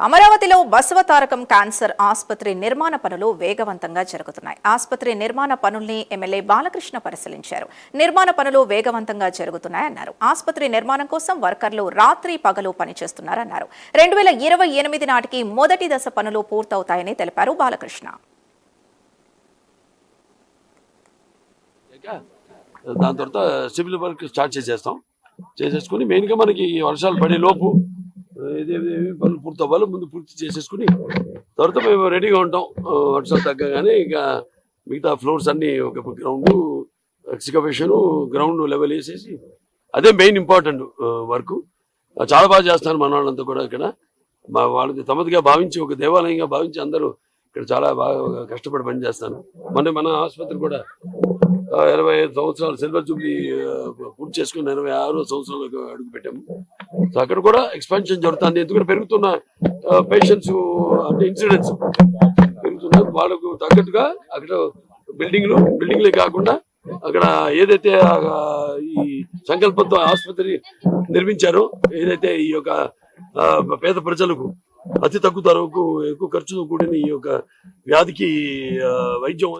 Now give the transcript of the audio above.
అమరావతిలో బసవతారకం క్యాన్సర్ ఆసుపత్రి నిర్మాణ పనులు వేగవంతంగా జరుగుతున్నాయి. ఆసుపత్రి నిర్మాణ పనుల్ని ఎమ్మెల్యే బాలకృష్ణ పరిశీలించారు. నిర్మాణ పనులు వేగవంతంగా జరుగుతున్నాయన్నారు. ఆసుపత్రి నిర్మాణం కోసం వర్కర్లు రాత్రి పగలు పనిచేస్తున్నారన్నారు. 2028 నాటికి మొదటి దశ పనులు పూర్తవుతాయని తెలిపారు బాలకృష్ణ. దాని తర్వాత సివిల్ వర్క్ స్టార్ట్ చేసేసుకుని మెయిన్గా మనకి వర్షాలు పడే లోపు పనులు పూర్తవ్వాలి. ముందు పూర్తి చేసేసుకుని తర్వాత మేము రెడీగా ఉంటాం. వర్షాలు తగ్గగానే ఇక మిగతా ఫ్లోర్స్ అన్ని ఒక గ్రౌండ్ ఎక్స్కవేషన్ గ్రౌండ్ లెవెల్ వేసేసి అదే మెయిన్ ఇంపార్టెంట్ వర్క్. చాలా బాగా చేస్తున్నారు మన వాళ్ళంతా కూడా. ఇక్కడ వాళ్ళకి తమదిగా భావించి ఒక దేవాలయంగా భావించి అందరూ ఇక్కడ చాలా బాగా కష్టపడి పనిచేస్తాను. మన ఆసుపత్రి కూడా 25 సంవత్సరాలు సిల్వర్ జూబ్లీ పూర్తి చేసుకుని 26వ సంవత్సరాలకు అడుగు పెట్టాము. సో అక్కడ కూడా ఎక్స్పాన్షన్ జరుగుతుంది. ఎందుకంటే పెరుగుతున్న పేషెంట్స్ అంటే ఇన్సిడెంట్స్ పెరుగుతున్నారు. వాళ్ళకు తగ్గట్టుగా అక్కడ బిల్డింగ్లే కాకుండా అక్కడ ఏదైతే ఈ సంకల్పంతో ఆసుపత్రి నిర్మించారో, ఏదైతే ఈ యొక్క పేద ప్రజలకు అతి తక్కువ ధరకు ఎక్కువ ఖర్చుతో కూడిన ఈ యొక్క వ్యాధికి వైద్యం